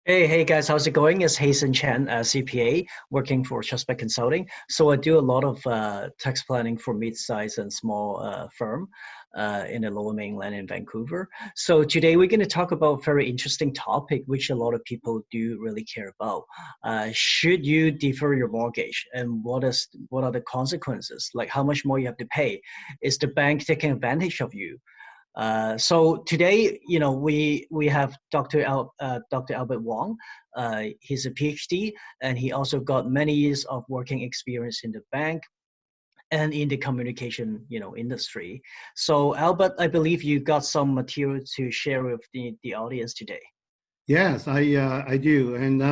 Hey guys, how's it going? It's Hayson Chen, CPA, working for Trustback Consulting. So I do a lot of tax planning for mid-size and small firm in the Lower Mainland in Vancouver. So today we're going to talk about a very interesting topic, which a lot of people do really care about. Should you defer your mortgage, and what are the consequences? Like how much more you have to pay? Is the bank taking advantage of you? So today, we have Dr. Albert Wong. He's a PhD, and he also got many years of working experience in the bank and in the communication, industry. So Albert, I believe you got some material to share with the audience today. Yes, I do. And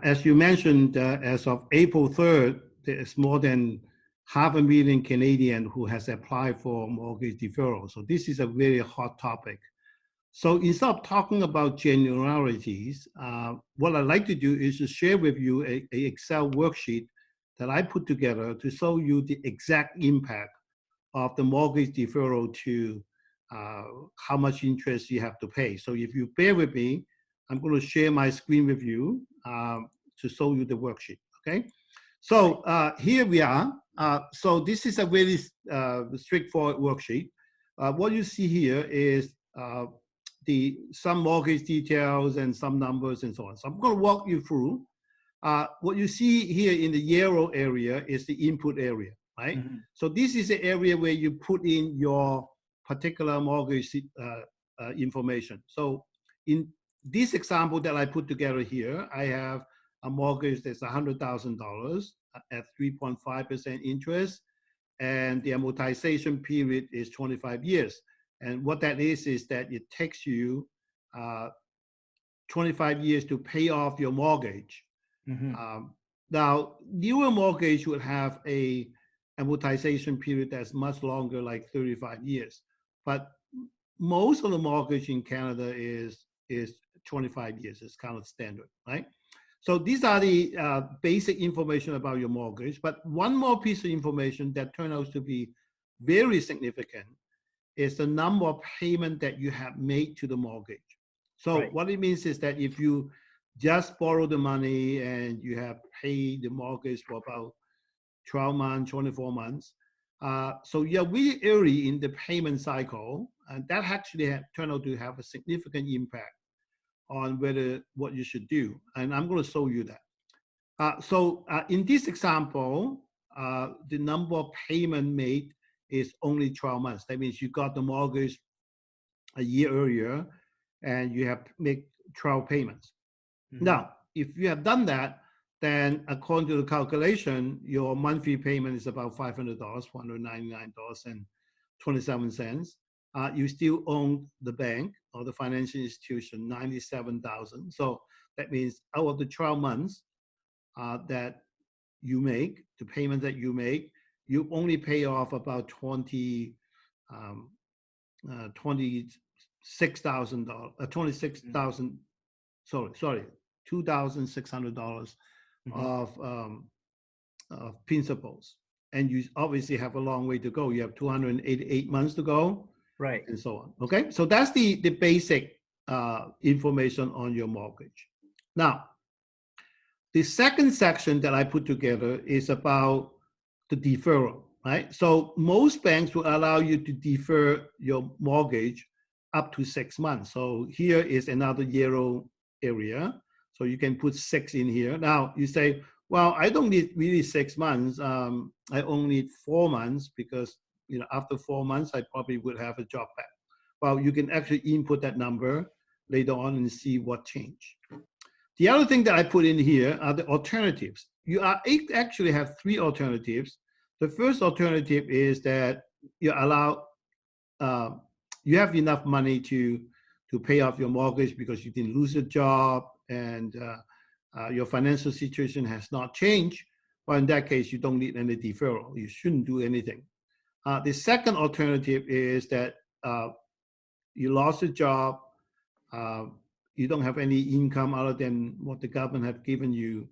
as you mentioned, as of April 3rd, there's more than 500,000 Canadians who has applied for mortgage deferral. So this is a very hot topic. So instead of talking about generalities, what I'd like to do is to share with you a Excel worksheet that I put together to show you the exact impact of the mortgage deferral to how much interest you have to pay. So if you bear with me, I'm going to share my screen with you to show you the worksheet, okay? So here we are. So this is a very straightforward worksheet. What you see here is some mortgage details and some numbers and so on. So I'm going to walk you through. What you see here in the yellow area is the input area, right? Mm-hmm. So this is the area where you put in your particular mortgage information. So in this example that I put together here, I have a mortgage that's $100,000 at 3.5% interest, and the amortization period is 25 years. And what that is that it takes you 25 years to pay off your mortgage. Mm-hmm. Now, newer mortgage would have a amortization period that's much longer, like 35 years. But most of the mortgage in Canada is 25 years. It's kind of standard, right? So these are the basic information about your mortgage. But one more piece of information that turned out to be very significant is the number of payments that you have made to the mortgage. So right. What it means is that if you just borrow the money and you have paid the mortgage for about 12 months, 24 months, so you're really early in the payment cycle, and that actually turned out to have a significant impact on what you should do. And I'm going to show you that. So in this example, the number of payment made is only 12 months. That means you got the mortgage a year earlier and you have made 12 payments. Mm-hmm. Now, if you have done that, then according to the calculation, your monthly payment is about $500, $499.27. You still own the bank or the financial institution $97,000. So that means out of the 12 months that you make, the payment that you make, you only pay off about $26,000, $2,600 mm-hmm. of principals. And you obviously have a long way to go. You have 288 months to go. Right. And so on. Okay. So that's the basic information on your mortgage. Now, the second section that I put together is about the deferral, right? So most banks will allow you to defer your mortgage up to 6 months. So here is another yellow area. So you can put 6 in here. Now you say, well, I don't need really 6 months. I only need 4 months because after 4 months, I probably would have a job back. Well, you can actually input that number later on and see what changed. The other thing that I put in here are the alternatives. You actually have 3 alternatives. The first alternative is that you have enough money to pay off your mortgage because you didn't lose a job and your financial situation has not changed. Well, in that case, you don't need any deferral. You shouldn't do anything. The second alternative is that you lost a job, you don't have any income other than what the government have given you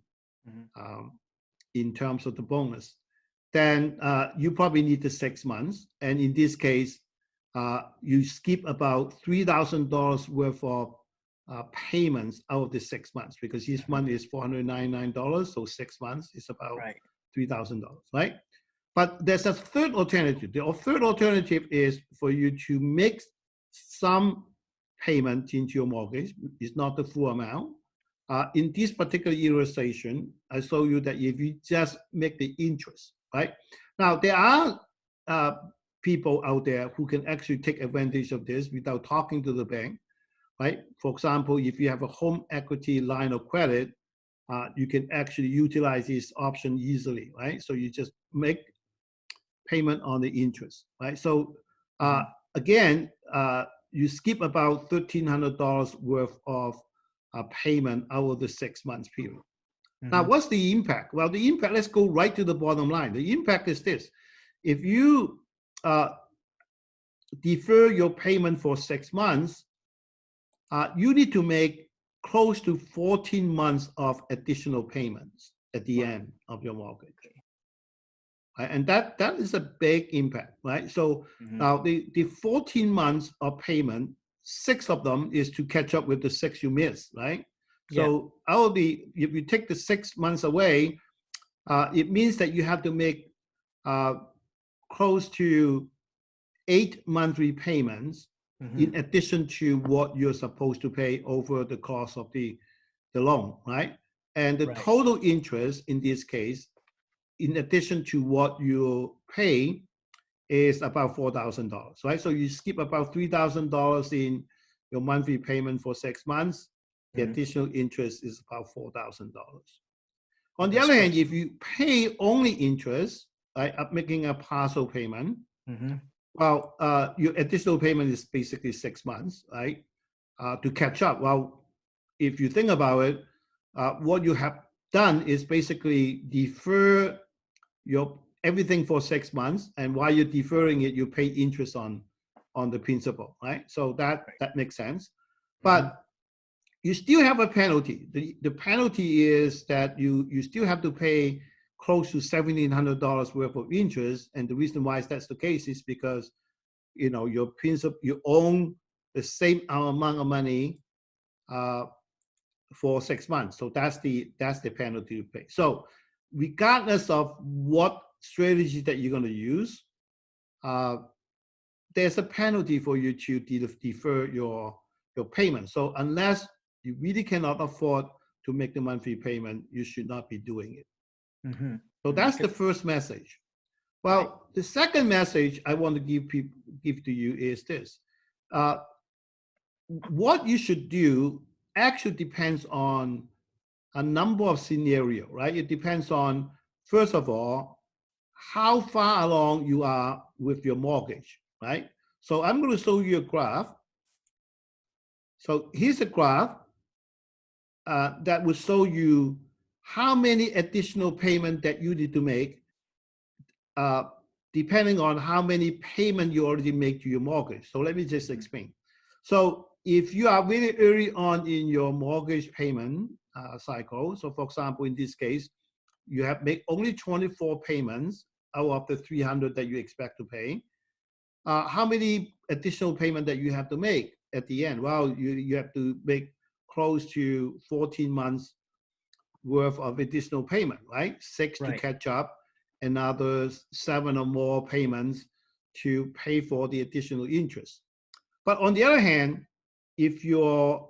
mm-hmm. In terms of the bonus. Then you probably need the 6 months. And in this case, you skip about $3,000 worth of payments out of the 6 months, because each month is $499, so 6 months is about $3,000, right? But there's a third alternative. The third alternative is for you to make some payment into your mortgage. It's not the full amount. In this particular illustration, I show you that if you just make the interest, right? Now, there are people out there who can actually take advantage of this without talking to the bank, right? For example, if you have a home equity line of credit, you can actually utilize this option easily, right? So you just make payment on the interest, right? So again, you skip about $1,300 worth of payment out of the 6 months period. Now, what's the impact? Well, the impact, let's go right to the bottom line. The impact is this. If you defer your payment for 6 months, you need to make close to 14 months of additional payments at the end of your mortgage. Right? And that is a big impact, right? So now the 14 months of payment, 6 of them is to catch up with the 6 you missed, right? So if you take the 6 months away, it means that you have to make close to 8 monthly payments in addition to what you're supposed to pay over the course of the loan, right? And the total interest in this case, in addition to what you pay, is about $4,000, right? So you skip about $3,000 in your monthly payment for 6 months. The additional interest is about $4,000. On the other hand, if you pay only interest, right, making a partial payment, well, your additional payment is basically 6 months, right, to catch up. Well, if you think about it, what you have done is basically defer your everything for 6 months, and while you're deferring it, you pay interest on the principal, right? So that makes sense. But you still have a penalty. The penalty is that you still have to pay close to $1,700 worth of interest, and the reason why that's the case is because your principal, you own the same amount of money for 6 months. So that's the penalty you pay. So regardless of what strategy that you're going to use, there's a penalty for you to defer your payment. So unless you really cannot afford to make the monthly payment, you should not be doing it. So that's the first message. Well, the second message I want to give to you is this. What you should do actually depends on a number of scenarios, right? It depends on, first of all, how far along you are with your mortgage, right? So I'm going to show you a graph. So here's a graph that will show you how many additional payments that you need to make depending on how many payments you already make to your mortgage. So let me just explain. So if you are very early on in your mortgage payment cycle, so for example, in this case, you have made only 24 payments out of the 300 that you expect to pay. How many additional payments that you have to make at the end? Well, you have to make close to 14 months worth of additional payment, right? 6 to catch up, another 7 or more payments to pay for the additional interest. But on the other hand, if you're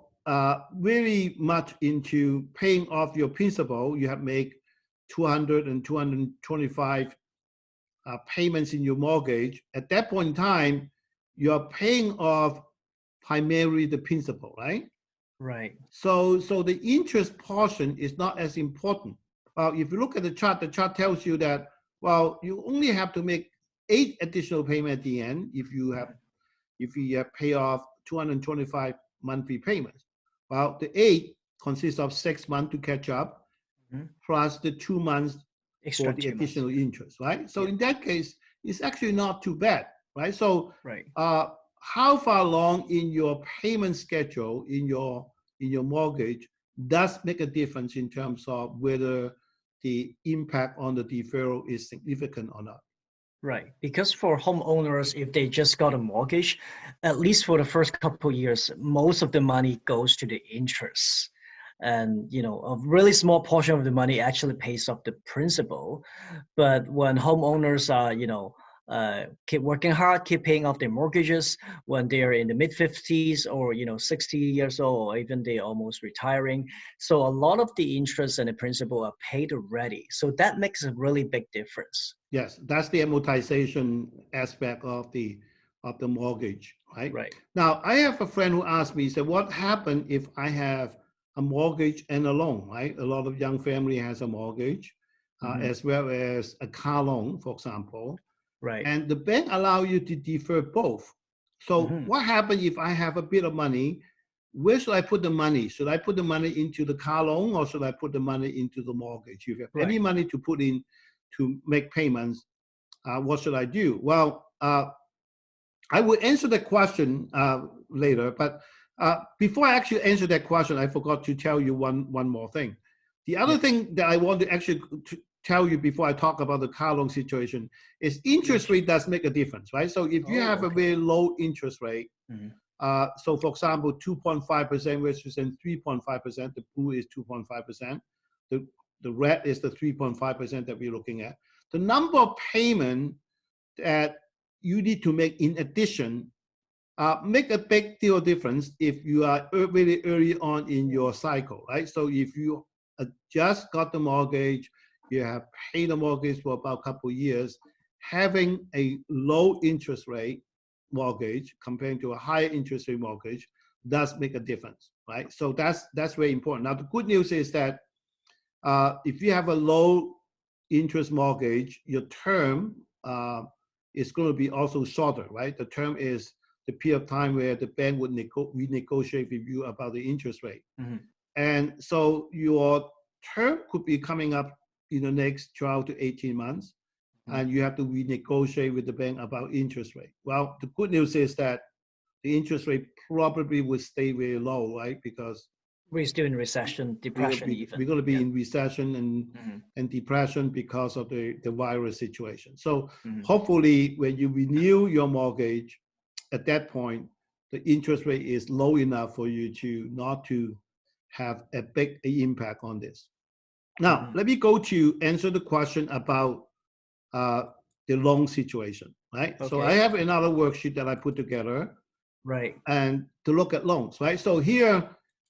really much into paying off your principal, you have made 200 and 225 payments in your mortgage. At that point in time, you're paying off primarily the principal, right? Right. So the interest portion is not as important. Well, if you look at the chart tells you that, well, you only have to make 8 additional payments at the end if you have pay off 225 monthly payments. Well, the 8 consists of 6 months to catch up, plus the 2 months for the additional interest, right? So in that case, it's actually not too bad, right? So how far along in your payment schedule in your mortgage does make a difference in terms of whether the impact on the deferral is significant or not. Right, because for homeowners, if they just got a mortgage, at least for the first couple of years, most of the money goes to the interest. And, a really small portion of the money actually pays off the principal. But when homeowners are, keep working hard, keep paying off their mortgages, when they're in the mid 50s or, 60 years old, or even they're almost retiring. So a lot of the interest and the principal are paid already. So that makes a really big difference. Yes, that's the amortization aspect of the mortgage, right? Right. Now, I have a friend who asked me, he said, what happened if I have a mortgage and a loan, right? A lot of young family has a mortgage, as well as a car loan, for example. Right. And the bank allow you to defer both. So what happens if I have a bit of money? Where should I put the money? Should I put the money into the car loan, or should I put the money into the mortgage? If you have any money to put in to make payments, what should I do? Well, I will answer that question later, but before I actually answer that question, I forgot to tell you one more thing. The other thing that I want to actually tell you before I talk about the car loan situation is interest rate does make a difference, right? So if you have a very low interest rate, so for example, 2.5% versus 3.5%, the blue is 2.5%, the red is the 3.5% that we're looking at. The number of payment that you need to make in addition make a big deal difference if you are very early on in your cycle, right? So if you just got the mortgage, you have paid the mortgage for about a couple of years, having a low interest rate mortgage compared to a higher interest rate mortgage does make a difference, right? So that's very important. Now, the good news is that if you have a low interest mortgage, your term is going to be also shorter, right? The term is the period of time where the bank would renegotiate with you about the interest rate. And so your term could be coming up in the next 12 to 18 months, and you have to renegotiate with the bank about interest rate. Well, the good news is that the interest rate probably will stay very low, right? Because we're still in recession, depression we're going to be in recession and depression because of the virus situation. So hopefully when you renew your mortgage, at that point, the interest rate is low enough for you to not to have a big impact on this. Now, let me go to answer the question about the loan situation, right? Okay. So I have another worksheet that I put together, right, and to look at loans, right? So here,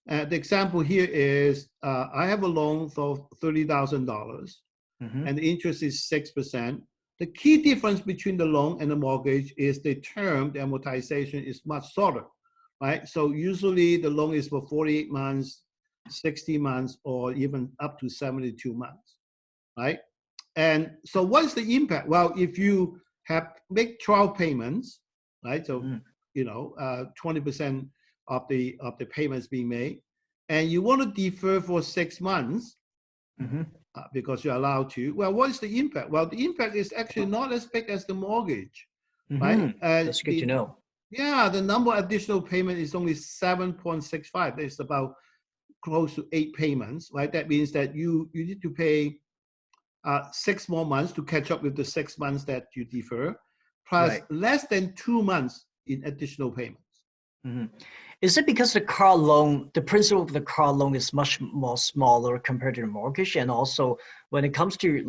the example here is I have a loan for $30,000, and the interest is 6%. The key difference between the loan and the mortgage is the term, the amortization is much shorter, right? So usually the loan is for 48 months, 60 months, or even up to 72 months, right? And so what's the impact? Well, if you have make 12 payments, right? So, 20% of the payments being made, and you want to defer for 6 months, because you're allowed to. Well, what is the impact? Well, the impact is actually not as big as the mortgage, right? That's good to know. Yeah, the number of additional payment is only 7.65. It's about close to 8 payments, right? That means that you need to pay 6 more months to catch up with the 6 months that you defer, plus less than 2 months in additional payments. Is it because the car loan, the principal of the car loan is much more smaller compared to the mortgage? And also when it comes to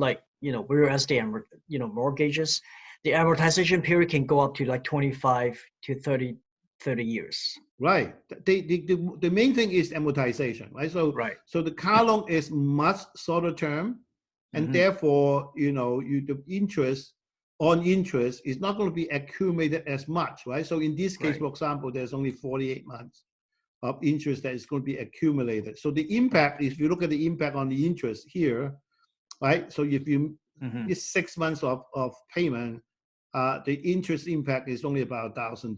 whereas the mortgages, the amortization period can go up to like 25 to 30 years. Right. The main thing is amortization, right? So the car loan is much shorter term, and therefore, the interest on interest is not going to be accumulated as much, right? So in this case, for example, there's only 48 months of interest that is going to be accumulated. So the impact, if you look at the impact on the interest here, right? So if you miss 6 months of payment, the interest impact is only about $1,000,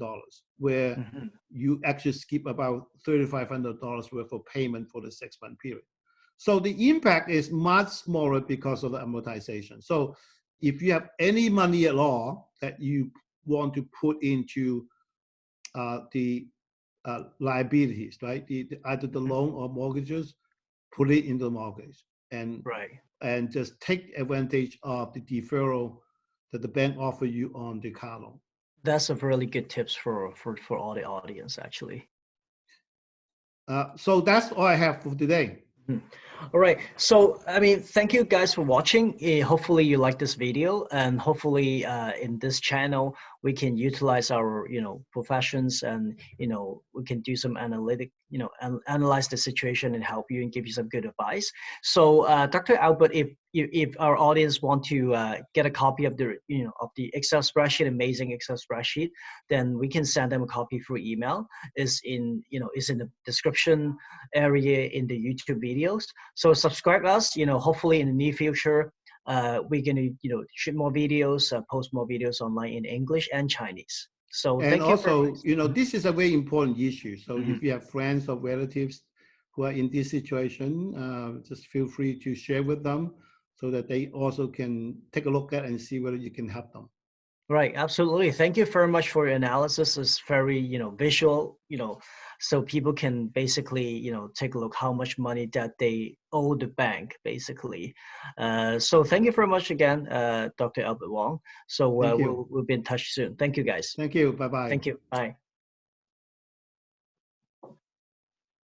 where you actually skip about $3,500 worth of payment for the 6-month period. So the impact is much smaller because of the amortization. So if you have any money at all that you want to put into the liabilities, right? Either the loan or mortgages, put it in the mortgage and just take advantage of the deferral that the bank offer you on the car loan. That's a really good tips for all the audience, actually. So that's all I have for today. All right. So, I mean, thank you guys for watching. Hopefully you like this video, and hopefully in this channel, we can utilize our, professions, and, we can do some analytic, analyze the situation and help you and give you some good advice. So, Dr. Albert, if our audience want to get a copy of the, of the Excel spreadsheet, amazing Excel spreadsheet, then we can send them a copy through email. Is in the description area in the YouTube videos. So subscribe us. Hopefully in the near future, we're gonna shoot more videos, post more videos online in English and Chinese. So and thank also, you. This is a very important issue. So if you have friends or relatives who are in this situation, just feel free to share with them so that they also can take a look at and see whether you can help them. Right, absolutely. Thank you very much for your analysis. It's very, visual, so people can basically, take a look how much money that they owe the bank, basically. So thank you very much again, Dr. Albert Wong. So we'll be in touch soon. Thank you, guys. Thank you. Bye-bye. Thank you. Bye.